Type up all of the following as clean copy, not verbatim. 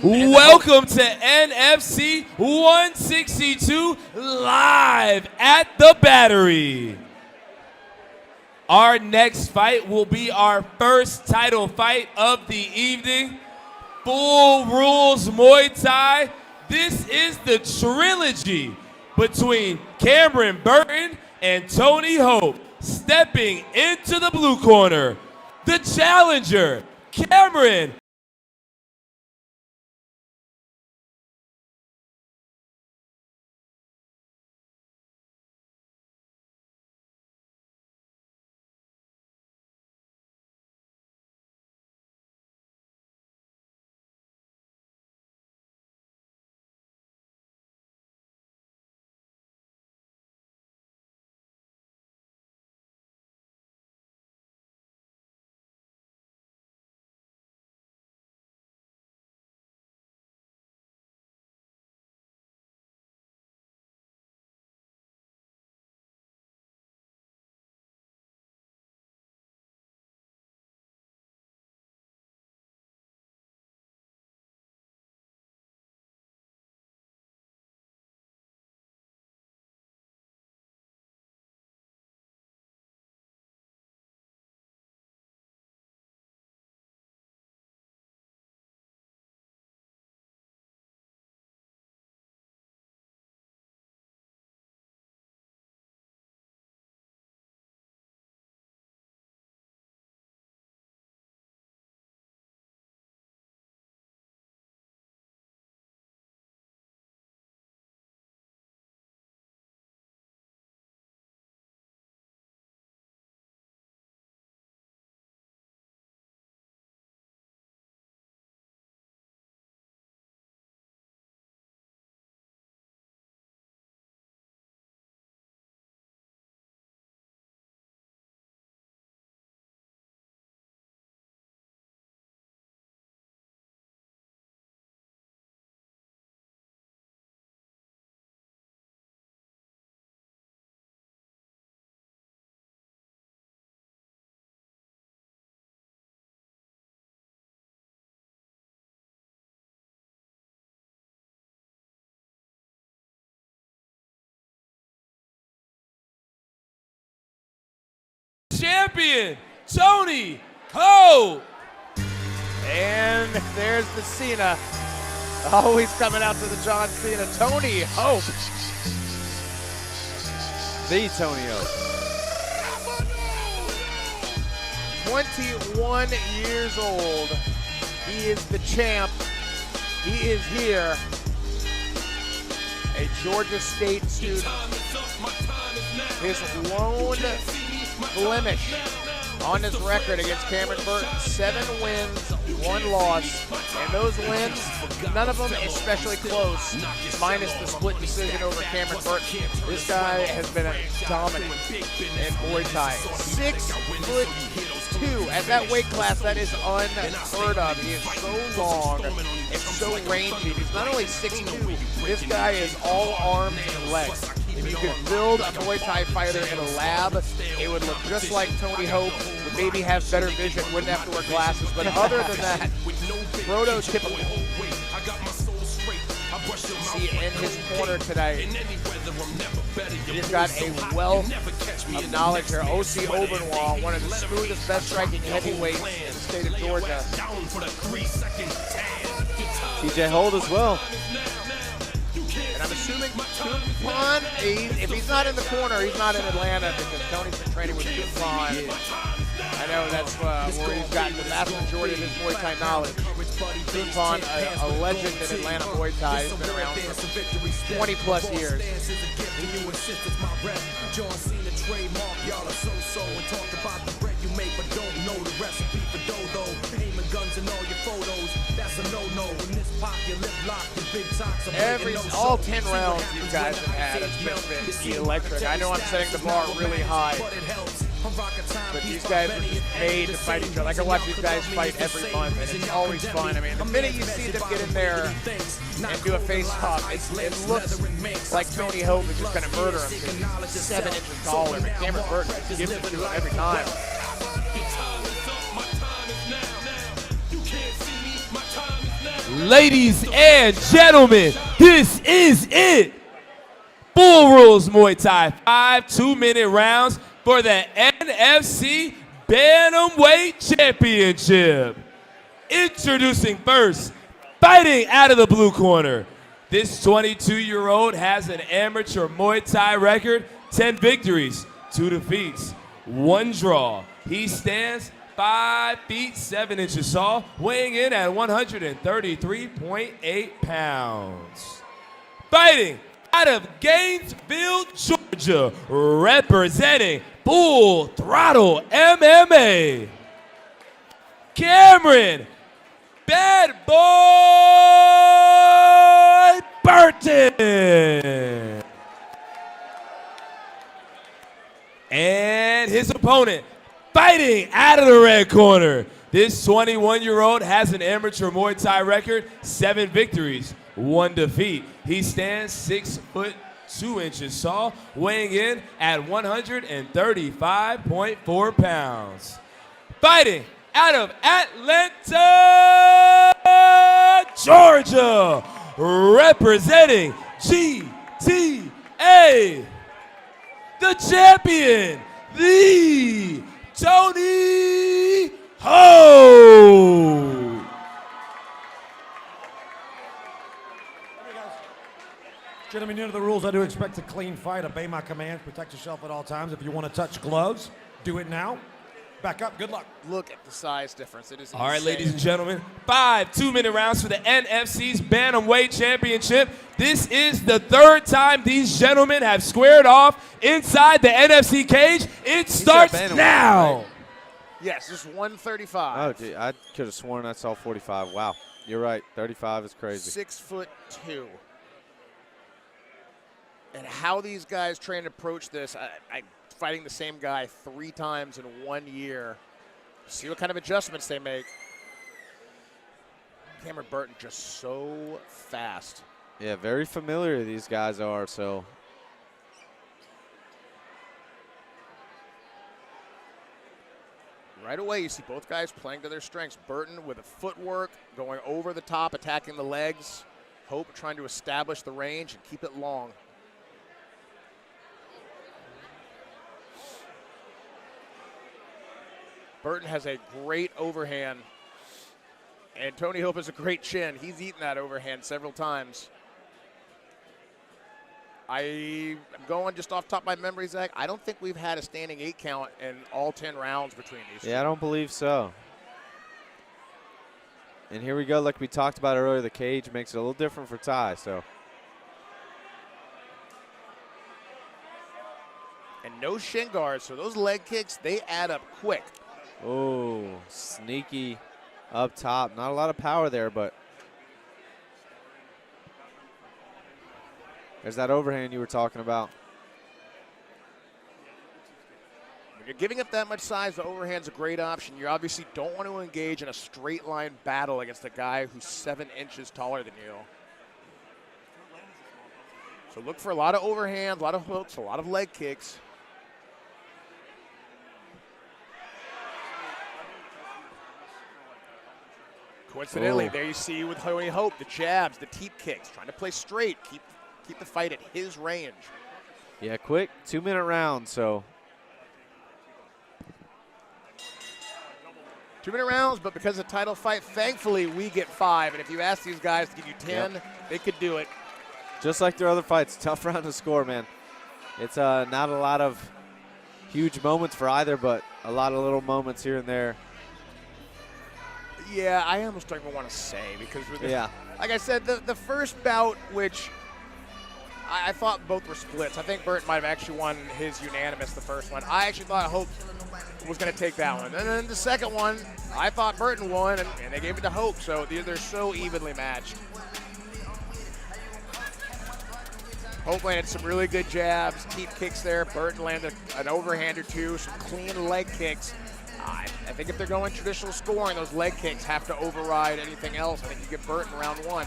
Welcome to NFC 162 live at the Battery. Our next fight will be our first title fight of the evening. Full rules Muay Thai. This is the trilogy between Kamren Burton and Tony Hope. Stepping into the blue corner, the challenger, Kamren. Champion, Tony Hope. And there's the Cena. Always coming out to the John Cena. Tony Hope. The Tony Hope. 21 years old. He is the champ. He is here. A Georgia State student. His lone blemish on his record against Kamren Burton, 7 wins, 1 loss, and those wins, none of them especially close, minus the split decision over Kamren Burton. This guy has been a dominant in Muay Thai. 6'2" at that weight class. That is unheard of. He is so long and so rangy. He's not only 6'2", this guy is all arms and legs. If you could build a Muay Thai fighter in a lab, it would look just like Tony Hope, would maybe have better vision, wouldn't have to wear glasses, but other than that, prototypical. See in his corner today, he's got a wealth of knowledge here. O.C. Oberwall, one of the smoothest, best striking heavyweights in the state of Georgia. TJ Holt as well. And I'm assuming Tufan, if he's not in the corner, he's not in Atlanta because Tony's been training with Tufan. I know that's where he's gotten the vast majority of his Muay Thai knowledge. Tufan, a legend in Atlanta Muay Thai, has been around for 20 plus years. John Cena trademark, y'all are so and talk about the bread you make, but don't know the recipe for dodo. Aiming guns in all your photos, that's a no-no. In this pop, your lip lock, your big talks. All 10 rounds you guys have had, it's been electric. I know I'm setting the bar really high, but these guys are just made to fight each other. I can watch these guys fight every month, and it's always fun. I mean, the minute you see them get in there and do a face-off, it looks like Tony Hope is just going to murder him because he's 7 inches taller, but Kamren Burton just gives it to him every time. Ladies and gentlemen, this is it. Full Rules Muay Thai, 5 2-minute rounds for the NFC Bantamweight Championship. Introducing first, fighting out of the blue corner. This 22-year-old has an amateur Muay Thai record, 10 victories, 2 defeats, 1 draw. He stands 5 feet 7 inches tall, weighing in at 133.8 pounds. Fighting out of Gainesville, Georgia, representing Full Throttle MMA, Kamren, Bad Boy Burton. And his opponent, fighting out of the red corner. This 21-year-old has an amateur Muay Thai record, 7 victories, 1 defeat. He stands 6 foot 2 inches tall, weighing in at 135.4 pounds. Fighting out of Atlanta, Georgia, representing GTA, the champion, the Tony Ho. Gentlemen, you know the rules. I do expect a clean fight. Obey my commands. Protect yourself at all times. If you want to touch gloves, do it now. Back up. Good luck. Look at the size difference. It is All right, insane. ladies and gentlemen, 5 2-minute rounds for the NFC's Bantamweight Championship. This is the 3rd time these gentlemen have squared off inside the NFC cage. It starts now. Right? Yes, just 135. Oh, gee, I could have sworn I saw 45. Wow, you're right. 35 is crazy. 6'2". And how these guys train and approach this, I fighting the same guy 3 times in 1 year. See what kind of adjustments they make. Kamren Burton just so fast. Yeah, very familiar these guys are, so. Right away, you see both guys playing to their strengths. Burton with the footwork, going over the top, attacking the legs. Hope trying to establish the range and keep it long. Burton has a great overhand, and Tony Hope has a great chin. He's eaten that overhand several times. I'm going just off the top of my memory, Zach. I don't think we've had a standing 8 count in all 10 rounds between these two. Yeah, I don't believe so. And here we go, like we talked about earlier, the cage makes it a little different for Ty, so. And no shin guards, so those leg kicks, they add up quick. Oh, sneaky up top. Not a lot of power there, but there's that overhand you were talking about. When you're giving up that much size, the overhand's a great option. You obviously don't want to engage in a straight line battle against a guy who's 7 inches taller than you. So look for a lot of overhands, a lot of hooks, a lot of leg kicks. Coincidentally, there you see with Tony Hope, the jabs, the teep kicks, trying to play straight, keep the fight at his range. Yeah, quick 2-minute round, so. 2-minute rounds, but because of the title fight, thankfully we get 5. And if you ask these guys to give you 10, they could do it. Just like their other fights, tough round to score, man. It's not a lot of huge moments for either, but a lot of little moments here and there. Yeah, I almost don't even want to say because, Yeah. like I said, the first bout, which I thought both were splits. I think Burton might have actually won his unanimous the first one. I actually thought Hope was going to take that one. And then the second one, I thought Burton won, and they gave it to Hope. So they're so evenly matched. Hope landed some really good jabs, teep kicks there. Burton landed an overhand or two, some clean leg kicks. I think if they're going traditional scoring, those leg kicks have to override anything else. I think you get Burton round 1.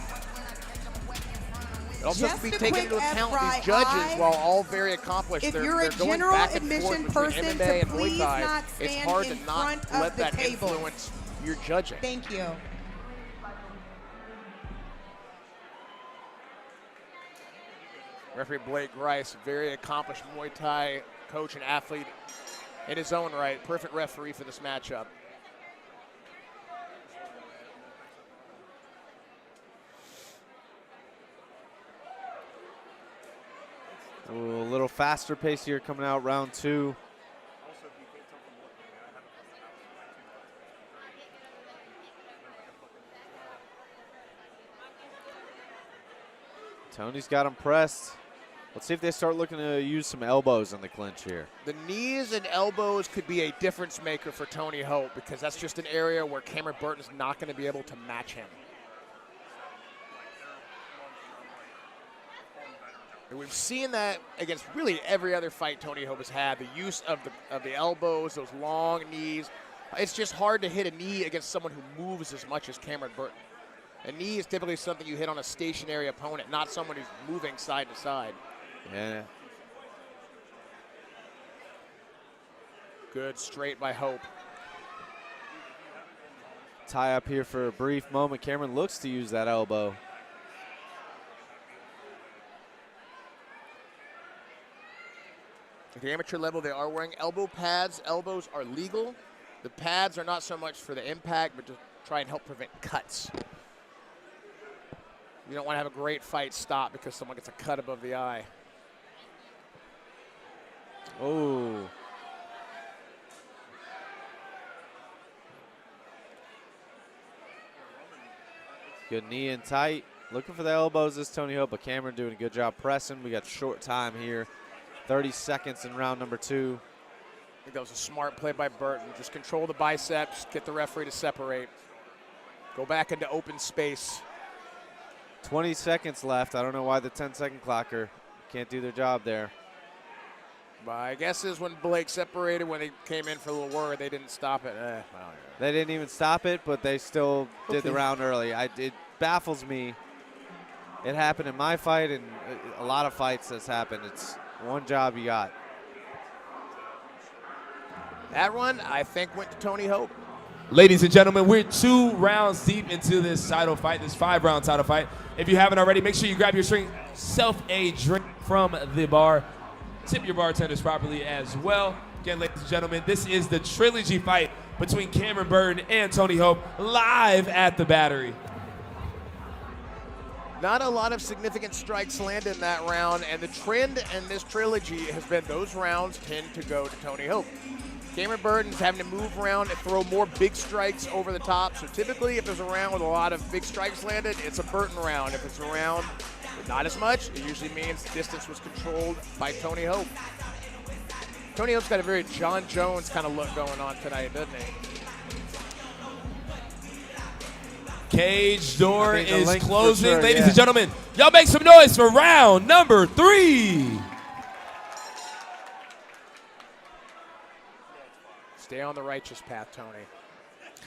It also has to be taken into account these judges, while all very accomplished, if they're you're a going general back and admission forth between person, MMA to and Muay please Thai. not It's stand hard in to not front of let the that table. influence your judging. Thank you. Referee Blake Grice, very accomplished Muay Thai coach and athlete in his own right. Perfect referee for this matchup. Ooh, a little faster pace here coming out round 2. Tony's got him pressed. Let's see if they start looking to use some elbows in the clinch here. The knees and elbows could be a difference maker for Tony Hope because that's just an area where Kamren Burton's not going to be able to match him. And we've seen that against really every other fight Tony Hope has had. The use of the elbows, those long knees. It's just hard to hit a knee against someone who moves as much as Kamren Burton. A knee is typically something you hit on a stationary opponent, not someone who's moving side to side. Yeah. Good straight by Hope. Tie up here for a brief moment. Kamren looks to use that elbow. At the amateur level, they are wearing elbow pads. Elbows are legal. The pads are not so much for the impact, but to try and help prevent cuts. You don't want to have a great fight stop because someone gets a cut above the eye. Oh. Good knee in tight. Looking for the elbows is Tony Hope, but Kamren doing a good job pressing. We got short time here. 30 seconds in round number 2. I think that was a smart play by Burton. Just control the biceps, get the referee to separate. Go back into open space. 20 seconds left. I don't know why the 10-second clocker can't do their job there. My guess is when Blake separated, when they came in for a little word, they didn't stop it. Well, yeah. They didn't even stop it, but they still did the round early. It baffles me. It happened in my fight, and a lot of fights that's happened. It's one job you got. That one, I think, went to Tony Hope. Ladies and gentlemen, we're 2 rounds deep into this title fight, this 5-round title fight. If you haven't already, make sure you grab yourself a drink from the bar. Tip your bartenders properly as well. Again, ladies and gentlemen, this is the trilogy fight between Kamren Burton and Tony Hope live at the Battery. Not a lot of significant strikes landed in that round, and the trend in this trilogy has been those rounds tend to go to Tony Hope. Kamren Burton's having to move around and throw more big strikes over the top. So typically, if there's a round with a lot of big strikes landed, it's a Burton round. If it's a round with not as much, it usually means distance was controlled by Tony Hope. Tony Hope's got a very John Jones kind of look going on tonight, doesn't he? Cage door is closing. Sure, Ladies and gentlemen, y'all make some noise for round number 3. Stay on the righteous path, Tony.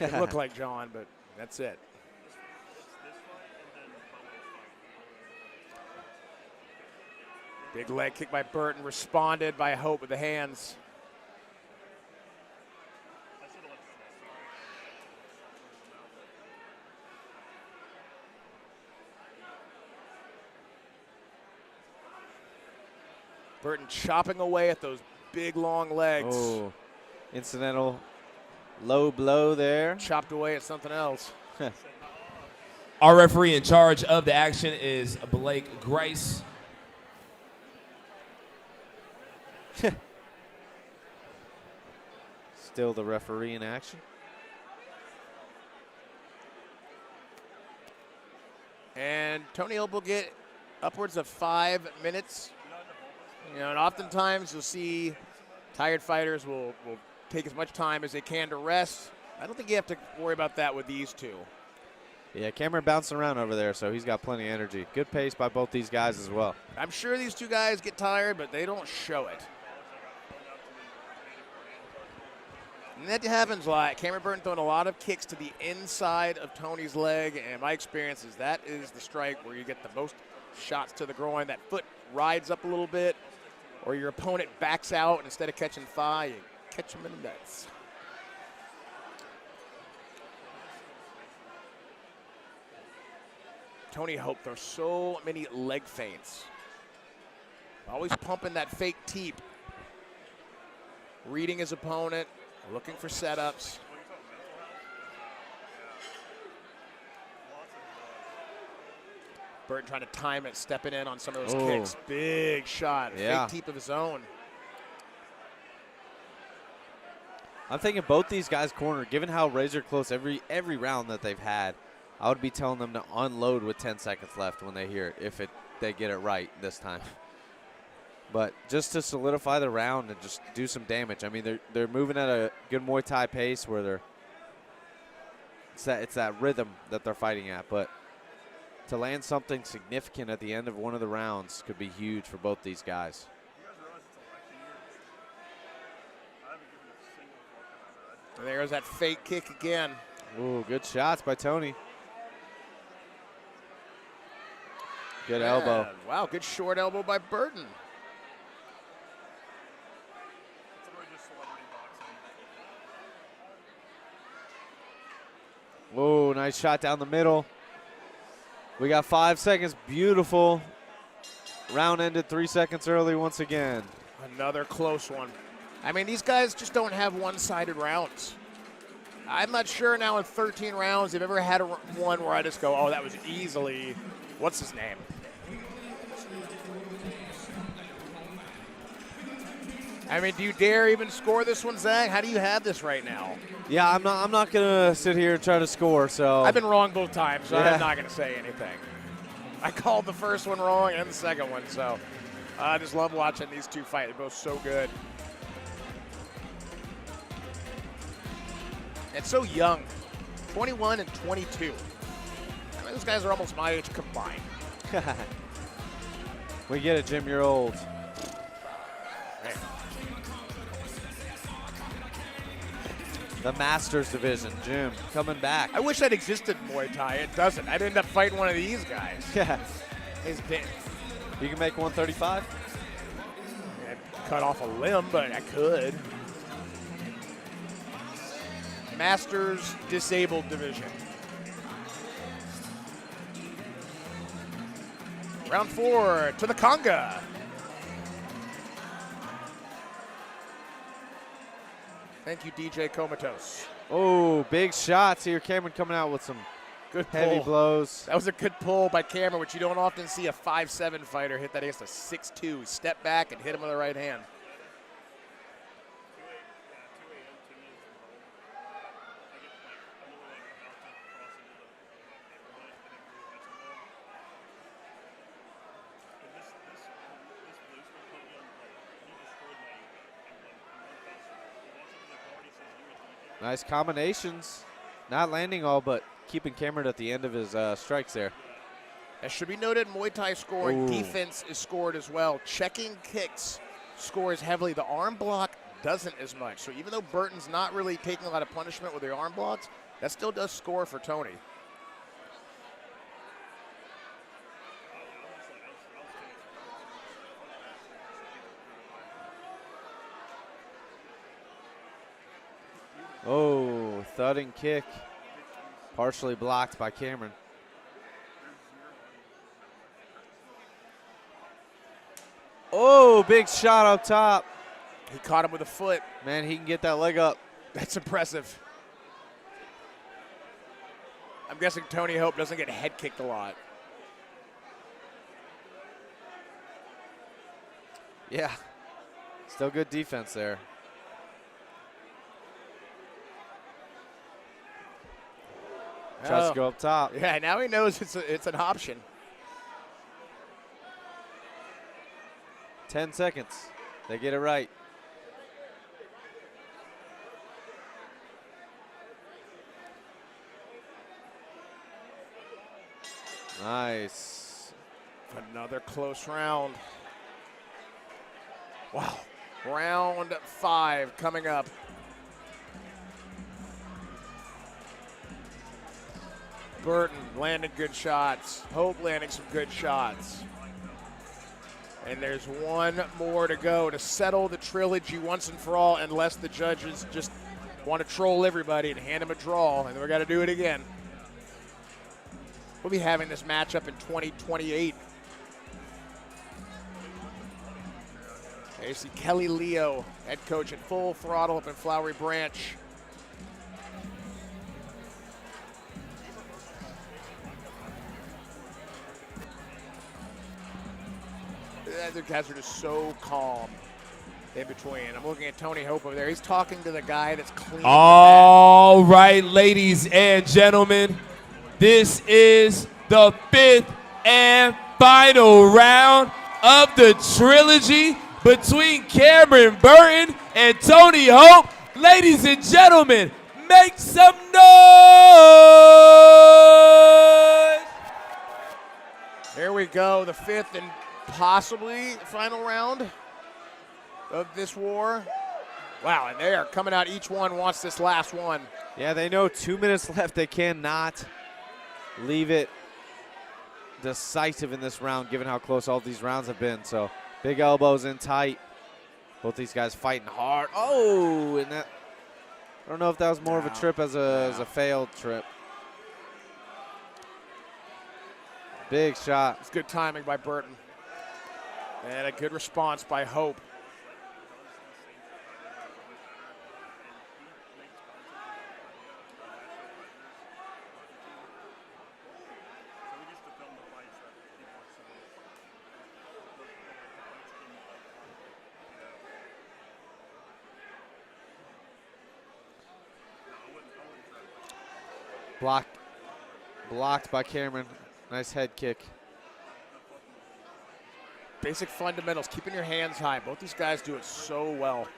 It looked like John, but that's it. Big leg kick by Burton, responded by Hope with the hands. Burton chopping away at those big, long legs. Oh, incidental low blow there. Chopped away at something else. Our referee in charge of the action is Blake Grice. Still the referee in action. And Tony Hope will get upwards of 5 minutes. You know, and oftentimes you'll see tired fighters will take as much time as they can to rest. I don't think you have to worry about that with these two. Yeah, Kamren bouncing around over there, so he's got plenty of energy. Good pace by both these guys as well. I'm sure these two guys get tired, but they don't show it. And that happens a lot. Kamren Burton throwing a lot of kicks to the inside of Tony's leg, and my experience is that is the strike where you get the most shots to the groin. That foot rides up a little bit, or your opponent backs out, and instead of catching thigh, you catch him in the nuts. Tony Hope, there's so many leg feints. Always pumping that fake teep. Reading his opponent, looking for setups. Burton trying to time it, stepping in on some of those kicks. Big shot, fake teep of his own. I'm thinking both these guys corner, given how razor close every round that they've had, I would be telling them to unload with 10 seconds left when they hear it, if they get it right this time. But just to solidify the round and just do some damage. I mean, they're moving at a good Muay Thai pace where it's that rhythm that they're fighting at. But to land something significant at the end of one of the rounds could be huge for both these guys. And there's that fake kick again. Ooh, good shots by Tony. Good elbow. Wow, good short elbow by Burton. Whoa, nice shot down the middle. We got 5 seconds. Beautiful. Round ended 3 seconds early once again. Another close one. I mean, these guys just don't have one-sided rounds. I'm not sure now in 13 rounds they've ever had one where I just go, oh, that was easily, what's his name? I mean, do you dare even score this one, Zach? How do you have this right now? Yeah, I'm not gonna sit here and try to score. So I've been wrong both times, so I'm not gonna say anything. I called the first one wrong and the second one, so I just love watching these two fight. They're both so good. And so young, 21 and 22. I mean, those guys are almost my age combined. We get it, Jim. You're old. Man. The Masters division, Jim, coming back. I wish that existed in Muay Thai. It doesn't. I'd end up fighting one of these guys. Yeah. You can make 135? I'd cut off a limb, but I could. Masters disabled division. Round 4 to the conga. Thank you, DJ Comatose. Oh, big shots here. Kamren coming out with some good heavy blows. That was a good pull by Kamren, which you don't often see a 5'7" fighter hit that against a 6'2". Step back and hit him with the right hand. Nice combinations. Not landing all, but keeping Kamren at the end of his strikes there. As should be noted, Muay Thai scoring, defense is scored as well. Checking kicks scores heavily. The arm block doesn't as much. So even though Burton's not really taking a lot of punishment with the arm blocks, that still does score for Tony. Oh, thudding kick. Partially blocked by Kamren. Oh, big shot up top. He caught him with a foot. Man, he can get that leg up. That's impressive. I'm guessing Tony Hope doesn't get head kicked a lot. Yeah. Still good defense there. Tries to go up top. Yeah, now he knows it's an option. 10 seconds. They get it right. Nice. Another close round. Wow. Round 5 coming up. Burton landing good shots. Hope landing some good shots. And there's one more to go to settle the trilogy once and for all, unless the judges just want to troll everybody and hand them a draw, and we got to do it again. We'll be having this matchup in 2028. There you see Kelly Leo, head coach at full throttle up in Flowery Branch. The guys are just so calm in between. I'm looking at Tony Hope over there. He's talking to the guy that's cleaning the mat. All right, ladies and gentlemen, this is the 5th and final round of the trilogy between Kamren Burton and Tony Hope. Ladies and gentlemen, make some noise! There we go, the 5th and possibly final round of this war. Wow, and they are coming out. Each one wants this last one. Yeah, they know 2 minutes left. They cannot leave it decisive in this round, given how close all these rounds have been. So big elbows in tight. Both these guys fighting hard. Oh, and that, I don't know if that was more of a trip as a failed trip. Big shot. It's good timing by Burton. And a good response by Hope. Blocked by Kamren. Nice head kick. Basic fundamentals, keeping your hands high. Both these guys do it so well.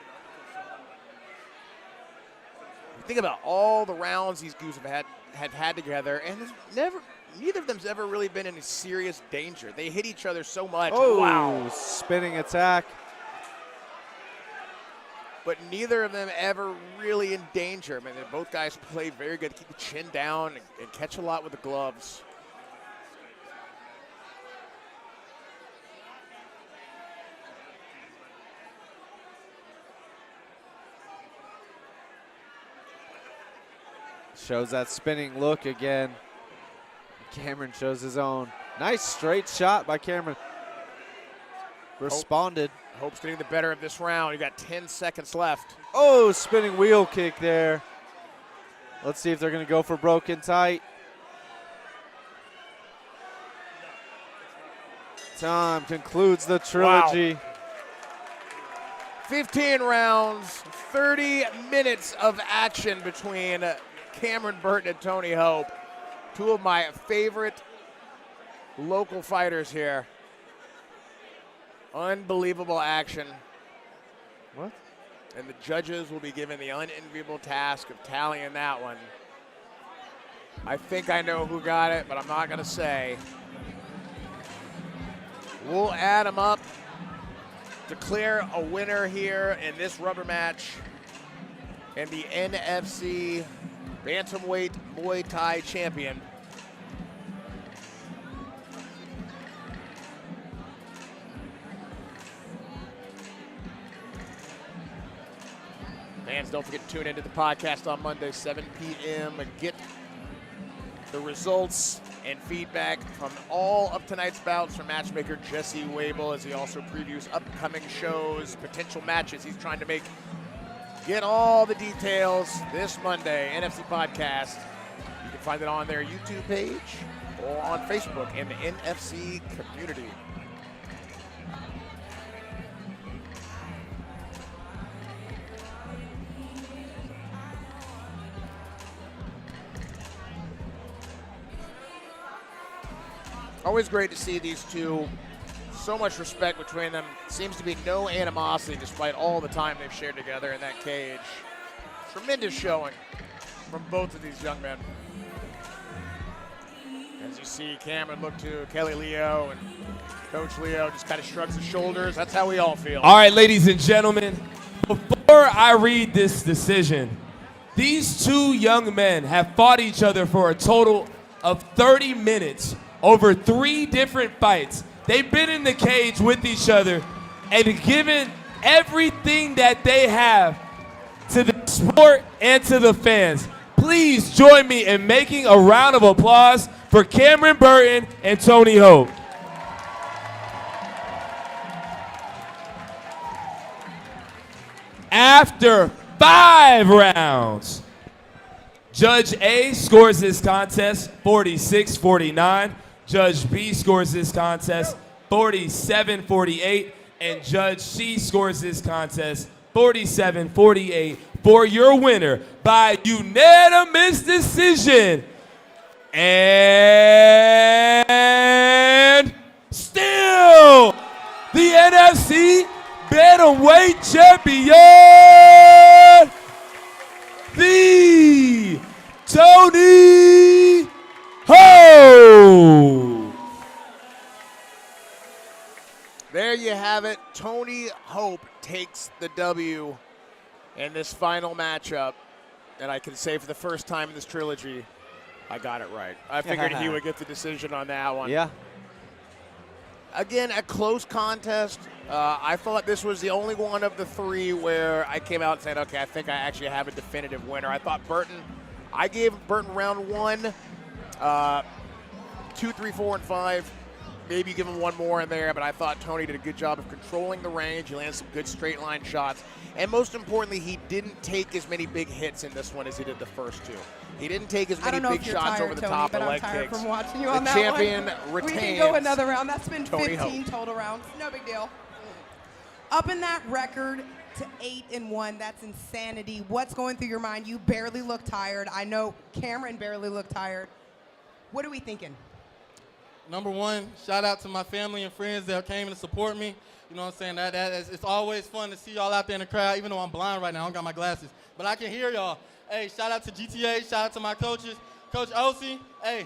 Think about all the rounds these dudes have had together, and neither of them's ever really been in any serious danger. They hit each other so much. Oh, wow. Spinning attack. But neither of them ever really in danger. I mean, both guys play very good, keep the chin down and catch a lot with the gloves. Shows that spinning look again. Kamren shows his own. Nice straight shot by Kamren. Responded. Hope's getting the better of this round. You got 10 seconds left. Oh, spinning wheel kick there. Let's see if they're going to go for broken tight. Time concludes the trilogy. Wow. 15 rounds, 30 minutes of action between Kamren Burton and Tony Hope. Two of my favorite local fighters here. Unbelievable action. What? And the judges will be given the unenviable task of tallying that one. I think I know who got it, but I'm not going to say. We'll add them up, declare a winner here in this rubber match, and the NFC Bantamweight Muay Thai champion. Fans, don't forget to tune into the podcast on Monday, 7 p.m. Get the results and feedback from all of tonight's bouts from matchmaker Jesse Wabel, as he also previews upcoming shows, potential matches he's trying to make. Get all the details this Monday, NFC Podcast. You can find it on their YouTube page or on Facebook in the NFC community. Always great to see these two. So much respect between them. Seems to be no animosity despite all the time they've shared together in that cage. Tremendous showing from both of these young men. As you see Kamren look to Kelly Leo, and Coach Leo just kind of shrugs his shoulders. That's how we all feel. All right, ladies and gentlemen, before I read this decision, these two young men have fought each other for a total of 30 minutes over 3 different fights. They've been in the cage with each other and given everything that they have to the sport and to the fans. Please join me in making a round of applause for Kamren Burton and Tony Hope. after 5 rounds. Judge A scores this contest 46-49. Judge B scores this contest 47-48. And Judge C scores this contest 47-48 for your winner by unanimous decision. And still the NFC Bantamweight Champion, the Tony Hope. There you have it. Tony Hope takes the W in this final matchup. And I can say for the first time in this trilogy, I got it right. I figured he would get the decision on that one. Yeah. Again, a close contest. I thought this was the only one of the 3 where I came out and said, okay, I think I actually have a definitive winner. I thought I gave Burton round 1, 2, 3, 4, and 5. Maybe give him one more in there, but I thought Tony did a good job of controlling the range. He landed some good straight line shots. And most importantly, he didn't take as many big hits in this one as he did the first 2. He didn't take as many big shots over the top of leg kicks. From watching you on the that champion one. retains. We can go another round. That's been Tony 15 Hope. total rounds. No big deal. Up in that record to 8-1. That's insanity. What's going through your mind? You barely look tired. I know Kamren barely looked tired. What are we thinking? Number one, shout out to my family and friends that came to support me. You know what I'm saying? It's always fun to see y'all out there in the crowd, even though I'm blind right now. I don't got my glasses. But I can hear y'all. Hey, shout out to GTA. Shout out to my coaches. Coach Osi, hey,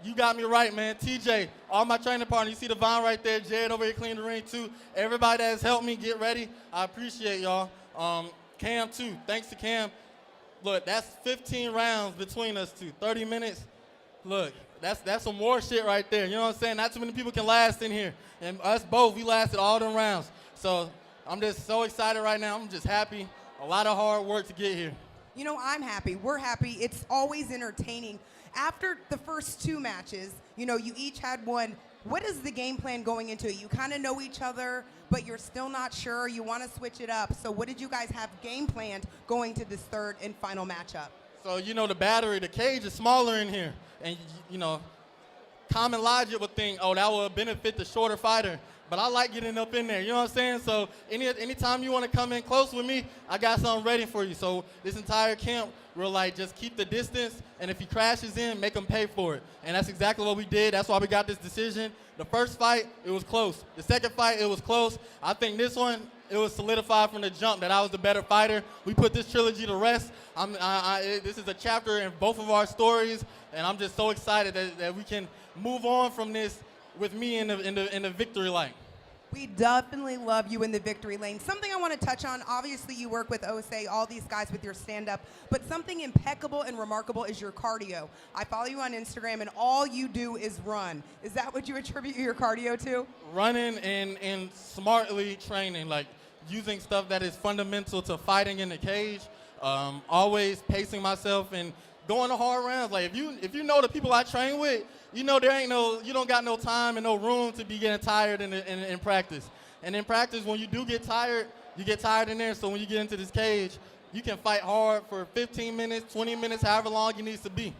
you got me right, man. TJ, all my training partners. You see the Vine right there. Jared over here cleaning the ring, too. Everybody that has helped me get ready, I appreciate y'all. Cam, too. Thanks to Cam. Look, that's 15 rounds between us two. 30 minutes. Look, that's some more shit right there. You know what I'm saying? Not too many people can last in here. And us both, we lasted all them rounds. So I'm just so excited right now. I'm just happy. A lot of hard work to get here. You know, I'm happy. We're happy. It's always entertaining. After the first 2 matches, you know, you each had one. What is the game plan going into it? You kind of know each other, but you're still not sure. You want to switch it up. So what did you guys have game planned going to this 3rd and final matchup? So, you know, the cage is smaller in here. And, you know, common logic would think, oh, that would benefit the shorter fighter. But I like getting up in there, you know what I'm saying? So anytime you want to come in close with me, I got something ready for you. So this entire camp, we're like, just keep the distance, and if he crashes in, make him pay for it. And that's exactly what we did. That's why we got this decision. The first fight, it was close. The second fight, it was close. I think this one, it was solidified from the jump that I was the better fighter. We put this trilogy to rest. This is a chapter in both of our stories, and I'm just so excited that we can move on from this with me in the victory lane. We definitely love you in the victory lane. Something I want to touch on, obviously you work with Osei, all these guys with your stand-up, but something impeccable and remarkable is your cardio. I follow you on Instagram, and all you do is run. Is that what you attribute your cardio to? Running and smartly training, like using stuff that is fundamental to fighting in the cage, always pacing myself and going to hard rounds. Like if you know the people I train with, you know you don't got no time and no room to be getting tired in practice. And in practice, when you do get tired, you get tired in there. So when you get into this cage, you can fight hard for 15 minutes, 20 minutes, however long it needs to be.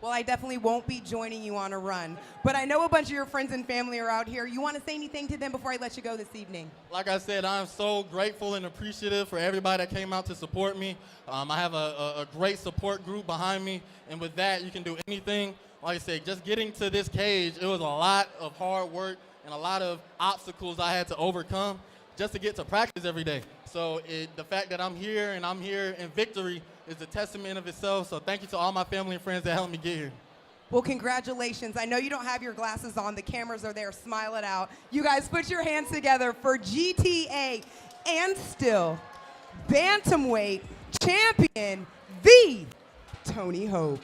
Well, I definitely won't be joining you on a run. But I know a bunch of your friends and family are out here. You want to say anything to them before I let you go this evening? Like I said, I'm so grateful and appreciative for everybody that came out to support me. I have a great support group behind me. And with that, you can do anything. Like I said, just getting to this cage, it was a lot of hard work and a lot of obstacles I had to overcome just to get to practice every day. So the fact that I'm here and I'm here in victory is a testament of itself. So thank you to all my family and friends that helped me get here. Well, congratulations. I know you don't have your glasses on. The cameras are there. Smile it out. You guys put your hands together for GTA and still Bantamweight champion, the Tony Hope.